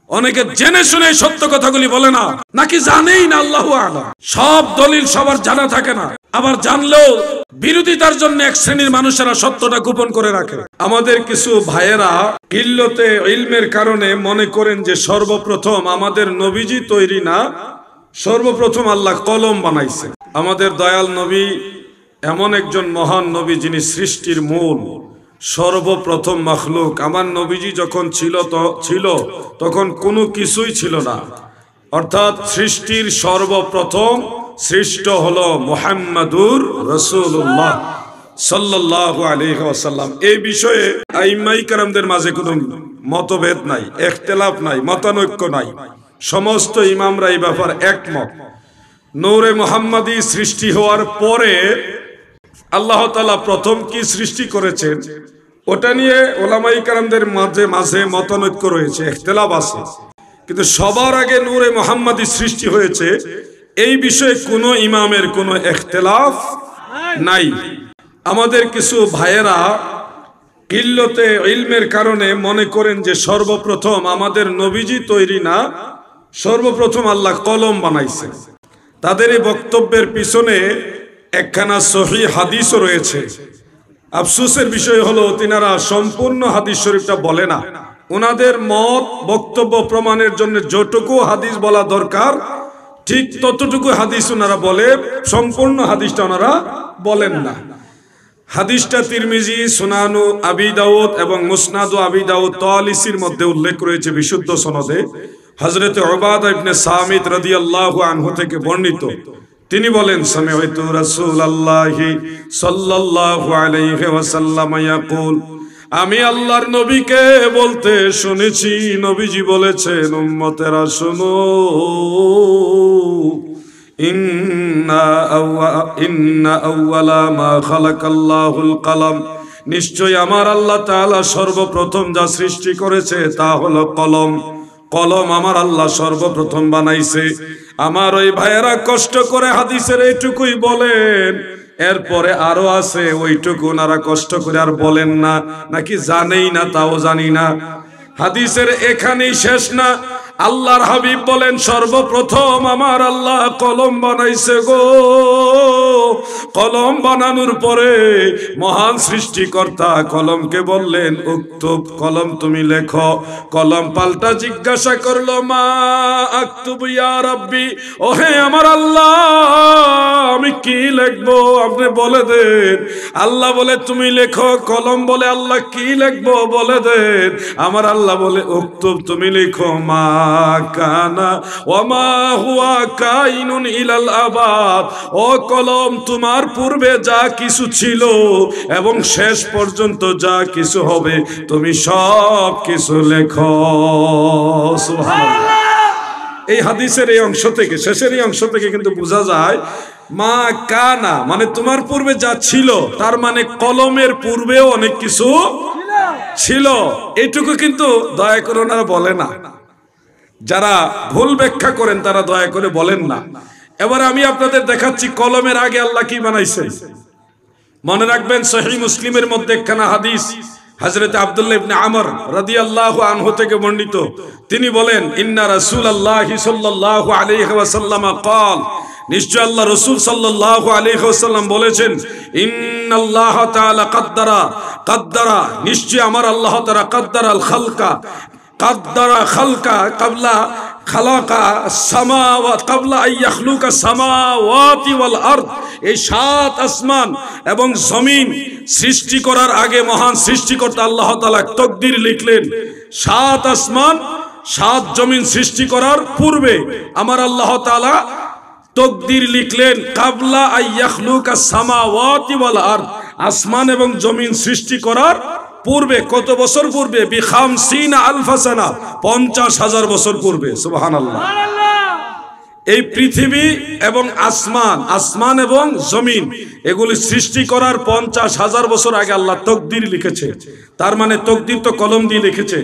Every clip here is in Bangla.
অনেকে জেনে শুনে সত্য কথাগুলি বলে না, নাকি জানেই না, আল্লাহু আ'লাম। সব দলিল সবার জানা থাকে না, আবার জানলেও বিরোধিতার জন্য এক শ্রেণীর মানুষেরা সত্যটা গোপন করে রাখে। আমাদের কিছু ভাইয়েরা কিল্লতে ইলমের কারণে মনে করেন যে সর্বপ্রথম আমাদের নবীজি তৈরি না, সর্বপ্রথম আল্লাহ কলম বানাইছে। আমাদের দয়াল নবী এমন একজন মহান নবী যিনি সৃষ্টির মূল, সর্বপ্রথম মাখলুক। আমার নবীজি যখন ছিল তখন কোনো কিছুই ছিল না, অর্থাৎ সৃষ্টির সর্বপ্রথম সৃষ্ট হলো মুহাম্মাদুর রাসূলুল্লাহ সাল্লাল্লাহু আলাইহি ওয়াসাল্লাম। এই বিষয়ে আইম্মায়ে কেরামদের মাঝে কোনো মতভেদ নাই, ইখতিলাফ নাই, মতানৈক্য নাই। সমস্ত ইমামরা এই ব্যাপার একমত। নূরে মুহাম্মাদি সৃষ্টি হওয়ার পরে আল্লাহ তাআলা প্রথম কি সৃষ্টি করেছেন ওটা নিয়ে উলামায়ে কেরামদের মাঝে মতানৈক্য রয়েছে, ইখতিলাফ আছে। কিন্তু সবার আগে নূরে মুহাম্মাদি সৃষ্টি হয়েছে এই বিষয়ে কোনো ইমামের কোনো ইখতিলাফ নাই। আমাদের কিছু ভাইয়েরা কিল্লতে ইলমের কারণে মনে করেন যে সর্বপ্রথম আমাদের নবীজি তৈরি না, সর্বপ্রথম আল্লাহ কলম বানাইছে। তাদের এই বক্তব্যের পিছনে একখানা সহিহ হাদিসও রয়েছে। আফসোসের বিষয় হলো তিনারা সম্পূর্ণ হাদিস শরীফটা বলে না। ওনাদের মত বক্তব্য প্রমাণের জন্য যতটুকু হাদিস বলা দরকার ঠিক ততটুকু হাদিস ওনারা বলে, সম্পূর্ণ হাদিসটা ওনারা বলেন না। হাদিসটা তিরমিজি, সুনানু আবি দাউদ এবং মুসনাদু আবি দাউদ তালিসির মধ্যে উল্লেখ রয়েছে বিশুদ্ধ সনদে। হযরত উবাদা ইবনে সামিত রাদিয়াল্লাহু আনহু থেকে বর্ণিত, তিনি বলেন, সামি'তু রাসূলুল্লাহি সাল্লাল্লাহু আলাইহি ওয়াসাল্লাম ইয়াকুল, আমি আল্লাহর নবীকে বলতে শুনেছি, নবীজি বলেছেন, উম্মতেরা শুনো, ইন্না আউওয়ালা মা খালাকাল্লাহুল কলম, নিশ্চয় আমার আল্লাহ তাআলা সর্বপ্রথম যা সৃষ্টি করেছে তা হলো কলম। কলম আমার আল্লাহ সর্বপ্রথম বানাইছে। আমার ওই ভাইয়েরা কষ্ট করে হাদিসের এইটুকুই বলেন, এরপরে আরো আছে ওইটুকু ওনারা কষ্ট করে আর বলেন না, নাকি জানেই না, তাও জানি না। হাদিসের এখানেই শেষ না। আল্লাহর হাবিব বলেন, সর্বপ্রথম আমার আল্লাহ কলম বানাইছে গো। কলম বানানোর পরে মহান সৃষ্টিকর্তা কলমকে বললেন, উক্তুব, কলম তুমি লেখো। কলম পাল্টা জিজ্ঞাসা করলো, মা আক্তুব ইয়া রাব্বি, ওহে আমার আল্লাহ আমি কি লিখবো, আপনি বলে দেন। আল্লাহ বলে তুমি লেখো। কলম বলে আল্লাহ কি লিখবো বলে দেন। আমার আল্লাহ বলে, উক্তুব, তুমি লিখো, মা কানা ওয়া মা হুয়া কাইনুন ইলাল আবাদ, ও কলম তোমার পূর্বে যা কিছু ছিল এবং শেষ পর্যন্ত যা কিছু হবে তুমি সব কিছু লেখো। সুবহানাল্লাহ। এই হাদিসের এই অংশ থেকে, শেষের এই অংশ থেকে কিন্তু বোঝা যায় মা কানা মানে তোমার পূর্বে যা ছিল, তার মানে কলমের পূর্বেও অনেক কিছু ছিল। এইটুকু কিন্তু দয়া করে ওনারা বলে না। যারা ভুল ব্যাখ্যা করেন তারা দয়া করে বলেন না। এবার আমি আপনাদের দেখাচ্ছি কলমের আগে আল্লাহ কি বানাইছে। মনে রাখবেন, সহিহ মুসলিমের মধ্যে একখানা হাদিস হযরত আব্দুল্লাহ ইবনে আমর রাদিয়াল্লাহু আনহু থেকে বর্ণিত। তিনি বলেন, ইন্না রাসূলুল্লাহি সাল্লাল্লাহু আলাইহি ওয়াসাল্লাম قال, নিশ্চয় আল্লাহ রাসূল সাল্লাল্লাহু আলাইহি ওয়াসাল্লাম বলেছেন, ইন্নাল্লাহ তাআলা কাদ্দারা, নিশ্চয় আমার আল্লাহ তাআলা কাদ্দারাল খালকা, কাদ্দারা খালকা ক্বাবলা খালাকা সামাওয়াত ক্বাবলা আন ইয়াখলুকা সামাওয়াতি ওয়াল আরদ, এই সাত আসমান এবং জমিন সৃষ্টি করার আগে মহান সৃষ্টিকর্তা আল্লাহ তাআলা তাকদীর লিখলেন। সাত আসমান সাত জমিন সৃষ্টি করার পূর্বে আমার আল্লাহ তাআলা তাকদীর লিখলেন, ক্বাবলা আন ইয়াখলুকা সামাওয়াতি ওয়াল আরদ, আসমান এবং জমিন সৃষ্টি করার পূর্বে। কত বছর পূর্বে? বি50 আলফা সানা, 50,000 বছর পূর্বে। সুবহানাল্লাহ। এই পৃথিবী এবং আসমান এবং জমিন এগুলি সৃষ্টি করার 50,000 বছর আগে আল্লাহ তাকদীর লিখেছে। তার মানে তাকদীর তো কলম দিয়ে লিখেছে।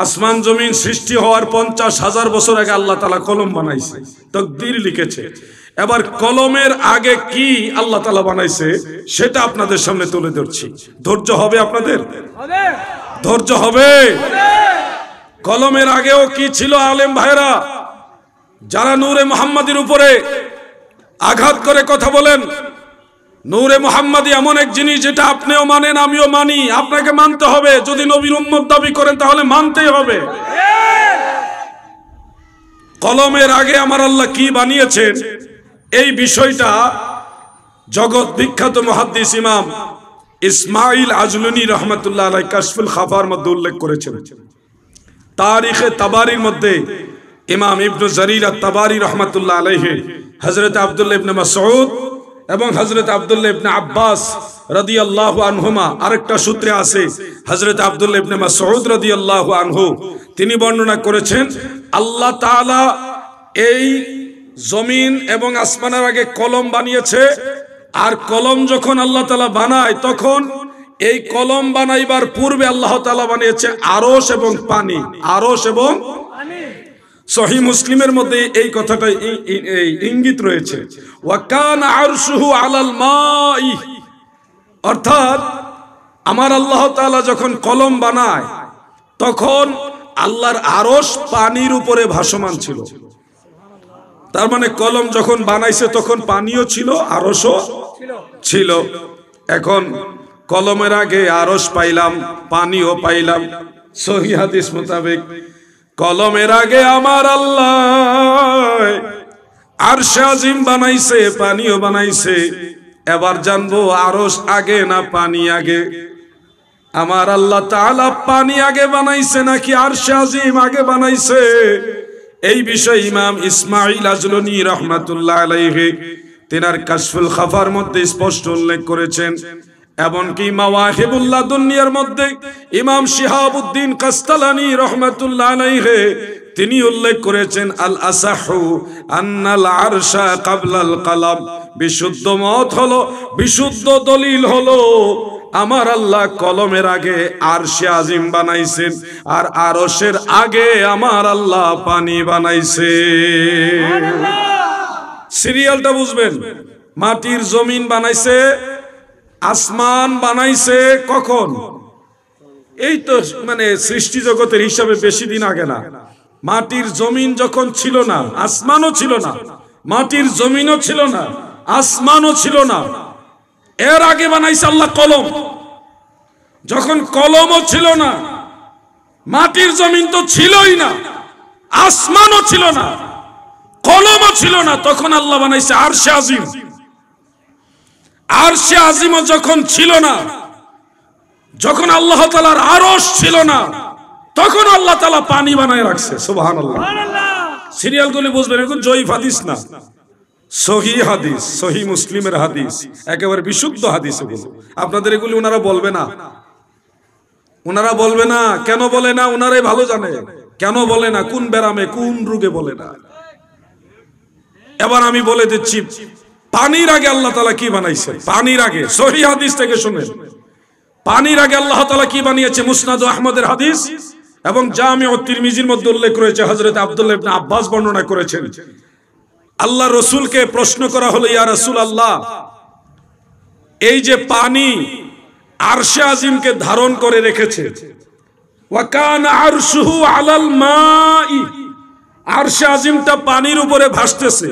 আসমান জমিন সৃষ্টি হওয়ার 50,000 বছর আগে আল্লাহ তাআলা কলম বানাইছে, তাকদীর লিখেছে। এবার কলমের আগে কি আল্লাহ তাআলা বানাইছে সেটা আপনাদের সামনে তুলে ধরছি। ধৈর্য হবে আপনাদের? ধৈর্য হবে? কলমের আগেও কি ছিল আলেম ভাইরা, যারা নূরে মুহাম্মাদির উপরে আঘাত করে কথা বলেন। নূরে মুহাম্মাদি এমন এক জিনিস যেটা আপনিও মানেন, আমিও মানি, আপনাকে মানতে হবে। যদি নবীর উম্মত দাবি করেন তাহলে মানতেই হবে। কলমের আগে আমার আল্লাহ কি বানিয়েছেন, এই বিষয়টা জগৎ বিখ্যাত মুহাদ্দিস ইমাম ইসমাইল আজলুনী রহমাতুল্লাহ আলাইহি কাশফুল খাফার মধ্যে উল্লেখ করেছেন। তারিখে তাবারির মধ্যে ইমাম ইবনে জারির আত-তাবারি রহমাতুল্লাহ আলাইহি হযরত আব্দুল্লাহ ইবনে মাসউদ এবং হযরত আব্দুল্লাহ ইবনে আব্বাস রাদিয়াল্লাহু আনহুমা, আরেকটা সূত্রে আছে হযরত আব্দুল্লাহ ইবনে মাসউদ রাদিয়াল্লাহু আনহু, তিনি বর্ণনা করেছেন আল্লাহ তাআলা এই জমিন এবং আসমানের আগে কলম বানিয়েছে। আর কলম যখন আল্লাহ তাআলা বানায়, তখন এই কলম বানাইবার পূর্বে আল্লাহ তাআলা বানিয়েছে আরশ এবং পানি। আরশ এবং সহিহ মুসলিমের মধ্যে এই কথাটা ইঙ্গিত রয়েছে, ওয়া কানা আরশুহু আলাল মাই, অর্থাৎ আমার আল্লাহ তাআলা যখন কলম বানায় তখন আল্লাহর আরশ পানির উপরে ভাসমান ছিল। তার মানে কলম যখন বানাইছে তখন পানিও ছিল, আরশও ছিল। এখন কলমের আগে আরশ পাইলাম, পানিও পাইলাম। সহিহ হাদিস মোতাবেক কলমের আগে আমার আল্লাহ আরশে আজিম বানাইছে, পানিও বানাইছে। এবার জানবো আরশ আগে না পানি আগে? আমার আল্লাহ তাআলা পানি আগে বানাইছে নাকি আরশে আজিম আগে বানাইছে? এই বিষয়ে ইমাম ইসমাইল আজলুনী রহমাতুল্লাহ আলাইহি তিনার কাশফুল খাফার মধ্যে স্পষ্ট উল্লেখ করেছেন। এমনকি মাওয়াহিবুল্লাহ দুনিয়ার মধ্যে ইমাম শিহাবুদ্দিন কাস্তালানী রহমাতুল্লাহ আলাইহি তিনি উল্লেখ করেছেন আল আসাহু আন্নাল আরশা ক্বাবলাল কালাম, বিশুদ্ধ মত হলো, বিশুদ্ধ দলিল হলো আমার আল্লাহ কলমের আগে আরশে আজিম বানাইছেন, আর আরশের আগে আমার আল্লাহ পানি বানাইছে। সিরিয়ালটা বুঝবেন, মাটির জমিন বানাইছে, আসমান বানাইছে কখন? এই তো মানে সৃষ্টি জগতের হিসাবে বেশি দিন আগে না। মাটির জমিন যখন ছিল না, আসমানও ছিল না, মাটির জমিনও ছিল না, আসমানও ছিল না, এর আগে বানাইছে আল্লাহ কলম। যখন কলমও ছিল না, মাটির জমিন তো ছিলই না, আসমানও ছিল না, কলমও ছিল না, তখন আল্লাহ বানাইছে আরশে আজিম। আরশে আজিমও যখন ছিল না, যখন আল্লাহ তাআলার আরশ ছিল না, তখন আল্লাহ তাআলা পানি বানায় রাখছে। সুবহানাল্লাহ। সিরিয়ালগুলি বুঝবেন, এখন জয়ীফ হাদিস না, সহিহ হাদিস, সহিহ মুসলিমের হাদিস, একেবারে বিশুদ্ধ হাদিস এগুলো। আপনাদের এগুলি ওনারা বলবে না, ওনারা বলবে না। কেন বলে না? ওনারাই ভালো জানে কেন বলে না, কোন ব্যারামে কোন রোগে বলে না। এবার আমি বলে দিচ্ছি, পানির আগে আল্লাহ তাআলা কি বানাইছে? পানির আগে সহিহ হাদিস থেকে শুনেন, পানির আগে আল্লাহ তাআলা কি বানিয়েছে? মুসনাদ আহমদের হাদিস এবং জামিউ তিরমিজির মধ্যে উল্লেখ রয়েছে। হযরত আব্দুল্লাহ ইবনে আব্বাস বর্ণনা করেছেন, আল্লাহ রসুলকে প্রশ্ন করা হলো, ইয়া রাসূলুল্লাহ, এই যে পানি আরশে আজিমকে ধারণ করে রেখেছে, ওয়া কানা আরশুহু আলাল মাই, আরশে আজিমটা পানির উপরে ভাসতেছে।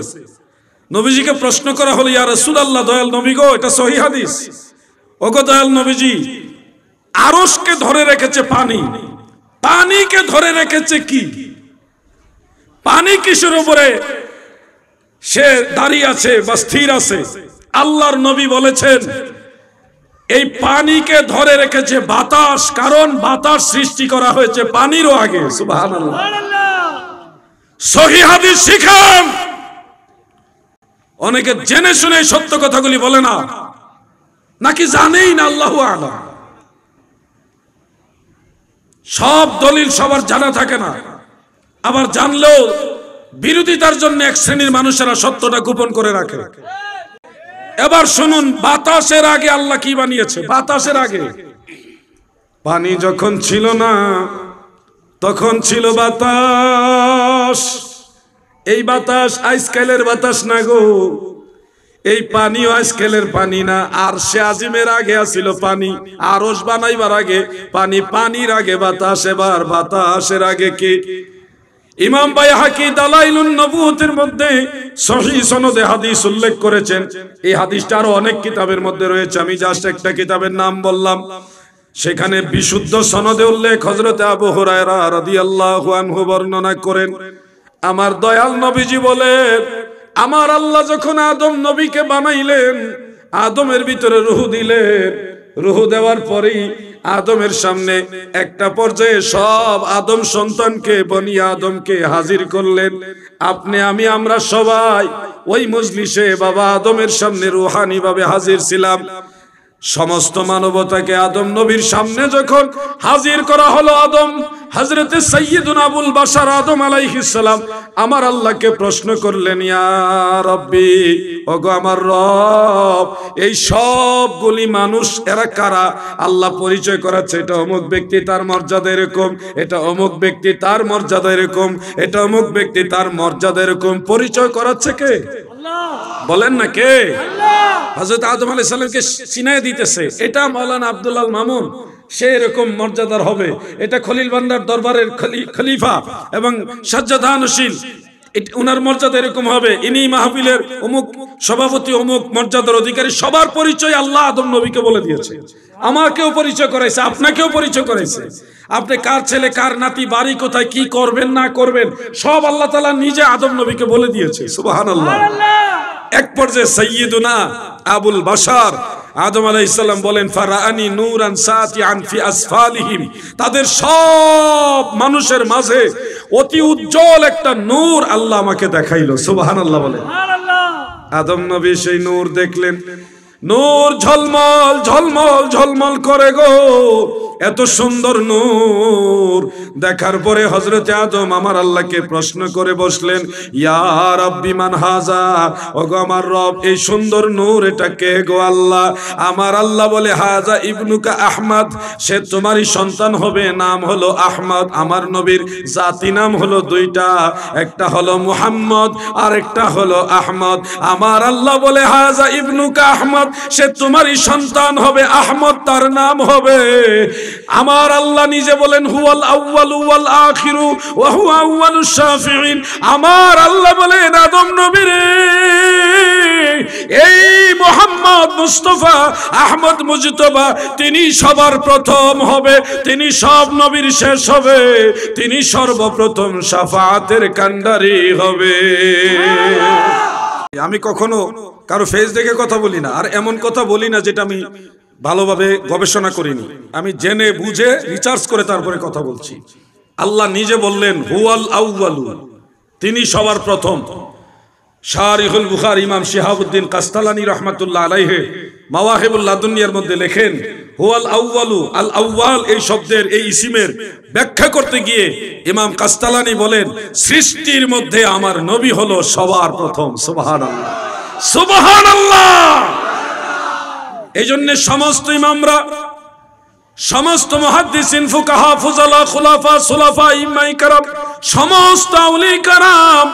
নবীজিকে প্রশ্ন করা হলো, ইয়া রাসূলুল্লাহ, দয়াল নবী গো, এটা সহিহ হাদিস, ওগো দয়াল নবীজি, আরশকে ধরে রেখেছে পানি, পানিকে ধরে রেখেছে কি? পানি কিসের উপরে সে দাঁড়িয়ে আছে বা স্থির আছে? আল্লাহর নবী বলেছেন, এই পানিকে ধরে রেখেছে বাতাস, কারণ বাতাস সৃষ্টি করা হয়েছে পানিরও আগে। সুবহানাল্লাহ। সহিহ হাদিস শিখান। অনেকে জেনে শুনে সত্য কথাগুলি বলে না, নাকি জানেই না, আল্লাহু আ'লাম। সব দলিল সবার জানা থাকে না, আবার জানলেও বিরোধিতার জন্য এক শ্রেণীর মানুষেরা সত্যটা গোপন করে রাখে। এবার শুনুন, বাতাসের আগে আল্লাহ কি বানিয়েছে? বাতাসের আগে পানি যখন ছিল না, তখন ছিল বাতাস। এই বাতাস আজকালের বাতাস না গো, এই পানিও আজকালের পানি না, আর সে আজিমের আগে আসিল পানি, আরশ বানাইবার আগে পানি, পানির আগে বাতাস, এবার বাতাসের আগে কি? ইমাম বাইহাকি দালাইলুন নবুয়তের মধ্যে সহিহ সনদে হাদিস উল্লেখ করেছেন। এই হাদিসটা আরো অনেক কিতাবের মধ্যে রয়েছে, আমি জাস্ট একটা কিতাবের নাম বললাম। সেখানে বিশুদ্ধ সনদে উল্লেখ, হযরত আবু হুরায়রা রাদিয়াল্লাহু আনহু বর্ণনা করেন, আমার দয়াল নবীজি বলেন, আমার আল্লাহ যখন আদম নবীকে বানাইলেন, আদমের ভিতরে রূহ দিলেন, রূহ দেওয়ার পরেই আদমের সামনে একটা পর্যায়ে সব আদম সন্তানকে, বনি আদমকে হাজির করলেন। আপনি, আমি, আমরা সবাই ওই মজলিসে বাবা আদমের সামনে রূহানি ভাবে হাজির ছিলাম। সমস্ত মানবতাকে আদম নবীর সামনে যখন হাজির করা হলো, আদম হযরতে সাইয়্যিদুনা আবুল বাশার আদম আলাইহিস সালাম আমার আল্লাহকে প্রশ্ন করলেন, ইয়া রাব্বি, ওগো আমার রব, এই সবগুলি মানুষ এরা কারা? আল্লাহ পরিচয় করাচ্ছে, এটা অমুক ব্যক্তি, তার মর্যাদা এরকম, এটা অমুক ব্যক্তি, তার মর্যাদা এরকম, এটা অমুক ব্যক্তি, তার মর্যাদা এরকম। পরিচয় করাচ্ছে কে? বলেন না কে? হযরত আদম আলাইহিস সালামকে চিনায় দিতেছে, এটা মাওলানা আব্দুল আল মামুন, সে এরকম মর্যাদার হবে, এটা খলিল বান্দার দরবারের খলিফা এবং সাজ্জাদানশীল, উনার মর্যাদা এরকম হবে, ইনি মাহফিলের অমুক সভাপতি, অমুক মর্যাদার অধিকারী। সবার পরিচয় আল্লাহ আদম নবীকে বলে দিয়েছে। আমাকেও পরিচয় করাইছে, আপনাকেও পরিচয় করাইছে। আপনি কার ছেলে, কার নাতি, বাড়ি কোথায়, কি করবেন না করবেন, সব আল্লাহ তাআলা নিজে আদম নবীকে বলে দিয়েছে। সুবহানাল্লাহ। এক পর্যায়ে সাইয়্যিদুনা আবুল বাশার আদম আলাইহিস সালাম বলেন, ফারাআনি নূরান সাতিআন ফি আসফালিহিম, তাদের সব মানুষের মাঝে অতি উজ্জ্বল একটা নূর আল্লাহ আমাকে দেখাইলো। সুবহানাল্লাহ বলেন। আদম নবী সেই নূর দেখলেন, নূর ঝলমল ঝলমল ঝলমল করে গো, এত সুন্দর নূর দেখার পরে হযরতে আদম আমার আল্লাহকে প্রশ্ন করে বসলেন, ইয়া রাব্বি মান হাযা, ওগো আমার রব, এই সুন্দর নূর এটা কে গো আল্লাহ? আমার আল্লাহ বলে, হাযা ইবনুকা আহমদ, সে তোমারই সন্তান হবে, নাম হলো আহমদ। আমার নবীর জাতি নাম হলো দুইটা, একটা হলো মুহাম্মদ আর একটা হলো আহমদ। আমার আল্লাহ বলে, হাযা ইবনুকা আহমদ, সে তোমারই সন্তান হবে, আহমদ তার নাম হবে। আমার আল্লাহ নিজে বলেন, হুয়াল আউয়ালু ওয়াল আখিরু ওয়া হুয়া আউয়ালুশ শাফিঈন। আমার আল্লাহ বলেন, আদম নবীরে, এই মুহাম্মদ মুস্তাফা আহমদ মুজতবা, তিনি সবার প্রথম হবে, তিনি সব নবীর শেষ হবে, তিনি সর্বপ্রথম শাফাআতের কান্ডারি হবে। আমি কখনো কারো ফেস দেখে কথা বলি না, আর এমন কথা বলি না যেটা আমি ভালোভাবে গবেষণা করিনি, আমি জেনে বুঝে রিসার্চ করে তারপরে কথা বলছি। আল্লাহ নিজে বললেন, হুয়াল আউয়ালু, তিনি সবার প্রথম। শারিহুল বুখারী ইমাম শিহাবুদ্দিন কাস্তালানী রাহমাতুল্লাহ আলাইহি মাওয়াহিবুল লাদুনিয়ার মধ্যে লেখেন, হুয়াল আউয়ালু, আল আউয়াল এই শব্দের, এই ইসিমের ব্যাখ্যা করতে গিয়ে ইমাম কাস্তালানী বলেন, সৃষ্টির মধ্যে আমার নবী হলো সবার প্রথম। সুবহানাল্লাহ, সুবহানাল্লাহ। এই জন্য সমস্ত ইমামরা, সমস্ত মুহাদ্দিসিন, ফুকাহা, ফুজালা, খুলাফা, সুলাফা, ইমাম کرام, সমস্ত আউলিয়া کرام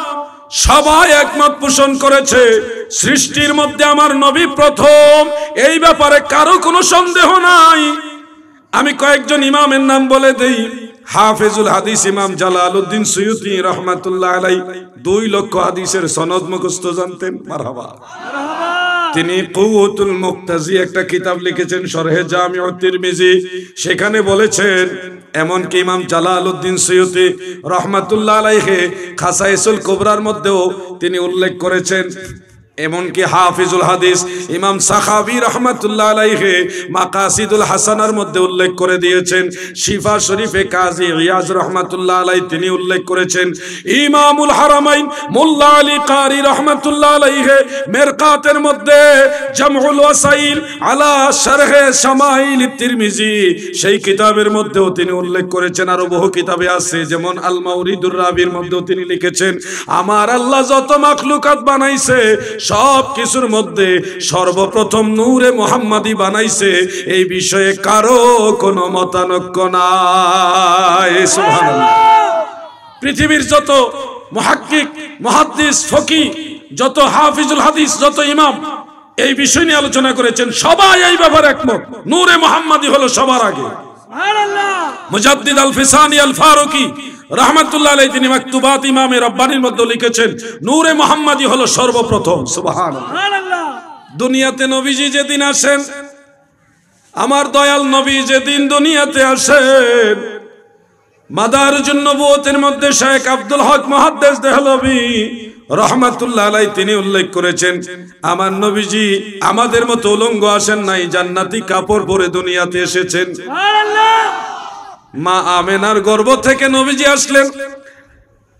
সবাই একমত পোষণ করেছে, সৃষ্টির মধ্যে আমার নবী প্রথম। এই ব্যাপারে কারো কোনো সন্দেহ নাই। আমি কয়েকজন ইমামের নাম বলে দেই। হাফেজুল হাদিস ইমাম জালালউদ্দিন সুয়ুতি রাহমাতুল্লাহ আলাইহি 2 লক্ষ হাদিসের সনদ মুখস্থ জানতেন। মারহাবা। তিনি কুওয়াতুল মুক্তাজি একটা কিতাব লিখেছেন, শরহে জামিউত তিরমিজি, সেখানে বলেছেন, এমনকি ইমাম জালালউদ্দিন সুয়ুতি রাহমাতুল্লাহ আলাইহি খাসাইসুল কুবরার মধ্যেও তিনি উল্লেখ করেছেন। এমনকি হাফিজুল হাদিস ইমাম সাখাবী রাহমাতুল্লাহ আলাইহি মাকাসিদুল হাসানার মধ্যে উল্লেখ করে দিয়েছেন। শিফা শরীফে কাজী ইয়াজ রাহমাতুল্লাহ আলাইহি তিনি উল্লেখ করেছেন। ইমামুল হারামাইন মোল্লা আলী কারি রাহমাতুল্লাহ আলাইহি মিরকাতের মধ্যে জামউল ওয়াসাইল আলা শারহে শামাইল তিরমিজি সেই কিতাবের মধ্যেও তিনি উল্লেখ করেছেন। আরো বহু কিতাবে আছে, যেমন আল মাউরিদুর রাবির মধ্যেও তিনি লিখেছেন, আমার আল্লাহ যত মাখলুকাত বানাইছে সব কিছুর মধ্যে সর্বপ্রথম নূরে মুহাম্মাদি বানাইছে, এই বিষয়ে কারো কোনো মতানৈক্য নাই। সুবহানাল্লাহ। পৃথিবীর যত মুহাক্কিক, মুহাদ্দিস, ফকিহ যত হাফিজুল হাদিস, যত ইমাম এই বিষয় নিয়ে আলোচনা করেছেন, সবাই এই ব্যাপারে একমত। নূরে মুহাম্মাদি হলো সবার আগে। মুজাদ্দিদ আল ফিসানি আল ফারুকি রাহমাতুল্লাহ আলাইহি তিনি মাকতুবাত ইমামে রব্বানির মধ্যে লিখেছেন, নূরে মুহাম্মাদি হলো সর্বপ্রথম। সুবহানাল্লাহ। দুনিয়াতে নবীজি যেদিন আসেন, আমার দয়াল নবী যেদিন দুনিয়াতে আসেন, মাদারুজুন নবুয়তের মধ্যে শেখ আব্দুল হক মুহাদ্দিস দেহলভী রাহমাতুল্লাহ আলাইহি তিনি উল্লেখ করেছেন, আমার নবীজি আমাদের মতো উলঙ্গ আসেন নাই, জান্নাতি কাপড় পরে দুনিয়াতে এসেছেন। সুবহানাল্লাহ। মা আমেনার গর্ভ থেকে নবীজি আসলেন,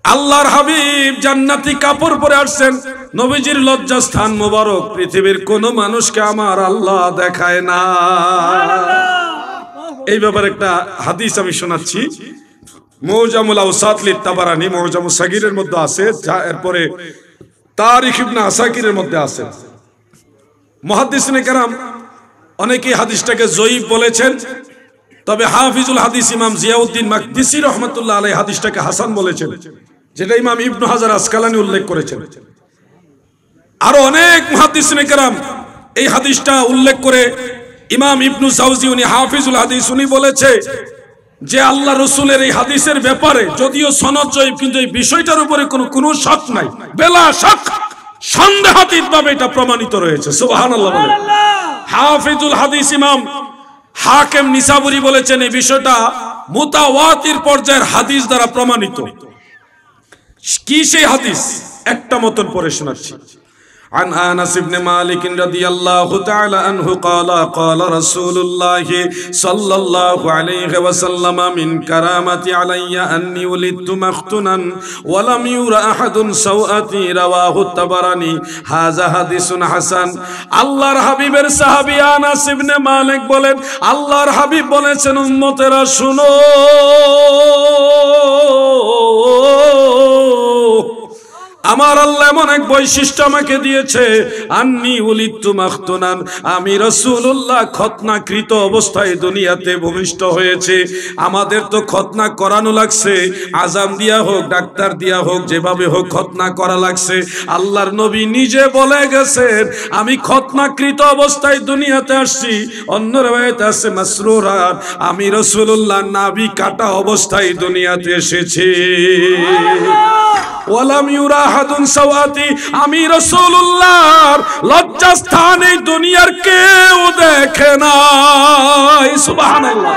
আল্লাহর হাবিব জান্নাতি কাপড় পরে আসছেন। নবীজির লজ্জাস্থান মোবারক পৃথিবীর কোন মানুষকে আমার আল্লাহ দেখায় না। এই ব্যাপারে একটা হাদিস আমি শোনাচ্ছি, মুজামুল আওসাত লিত তাবারানী মুজামুস সাগীরের মধ্যে আছে, যা এরপরে তারিখ ইবনে আসাকিরের মধ্যে আছে। মুহাদ্দিসিনে কেরাম অনেকেই হাদিসটাকে জয়ীফ বলেছেন, তবে হাফিজুল হাদিস ইমাম জিয়াউদ্দিন মাকদিসি রাহমাতুল্লাহ আলাইহি হাদিসটাকে হাসান বলেছেন, যেটা ইমাম ইবনে হাজার আসকালানী উল্লেখ করেছেন। আরো অনেক মুহাদ্দিসিনে কেরাম এই হাদিসটা উল্লেখ করে, ইমাম ইবনু জাওজি উনি হাফিজুল হাদিস উনি বলেছে যে আল্লাহ রাসূলের এই হাদিসের ব্যাপারে যদিও সনদ জয়ীফ, কিন্তু এই বিষয়টার উপরে কোনো শক নাই, বেলা শক, সন্দেহাতীতভাবে এটা প্রমাণিত রয়েছে। সুবহানাল্লাহ। হাফিজুল হাদিস ইমাম হাকিম নিসাবুরি বলেছেন এই বিষয়টা মুতাওয়াতির পর্যায়ের হাদিস দ্বারা প্রমাণিত। কি সেই হাদিস? একটা মতন পড়ে শোনাচ্ছি। عن أنس بن مالك رضي الله تعالى عنه قال قال رسول الله صلى الله عليه وسلم من كرامتي علي أني ولدت مختونا ولم يرى أحد سوءتي رواه الطبراني هذا حديث حسن। আল্লাহর হাবিবের সাহাবী আনাস ইবনে মালিক বলেন, আল্লাহর হাবিব বলেছেন, উম্মতেরা শুনো, আমার আল্লাহ এমন এক বৈশিষ্ট্য আমাকে দিয়েছে, আন্নি উলিদতু মাখতুনান, আমি রাসূলুল্লাহ খতনাকৃত অবস্থায় দুনিয়াতে ভূমিষ্ঠ হয়েছে। আমাদের তো খতনা করানো লাগছে, আজান দিয়া হোক, ডাক্তার দিয়া হোক, যেভাবে হোক খতনা করা লাগছে। আল্লাহর নবী নিজে বলে গেছেন, আমি খতনাকৃত অবস্থায় দুনিয়াতে আসছি। অন্য রওয়ায়াতে আছে মাসরুরা, আমি রাসূলুল্লাহ নাভি কাটা অবস্থায় দুনিয়াতে এসেছি। ওয়ালাম ইউরা আহাদুন সাওয়াতি, আমি রাসূলুল্লাহর লজ্জাস্থান এই দুনিয়ার কেউ দেখে নাই। সুবহানাল্লাহ।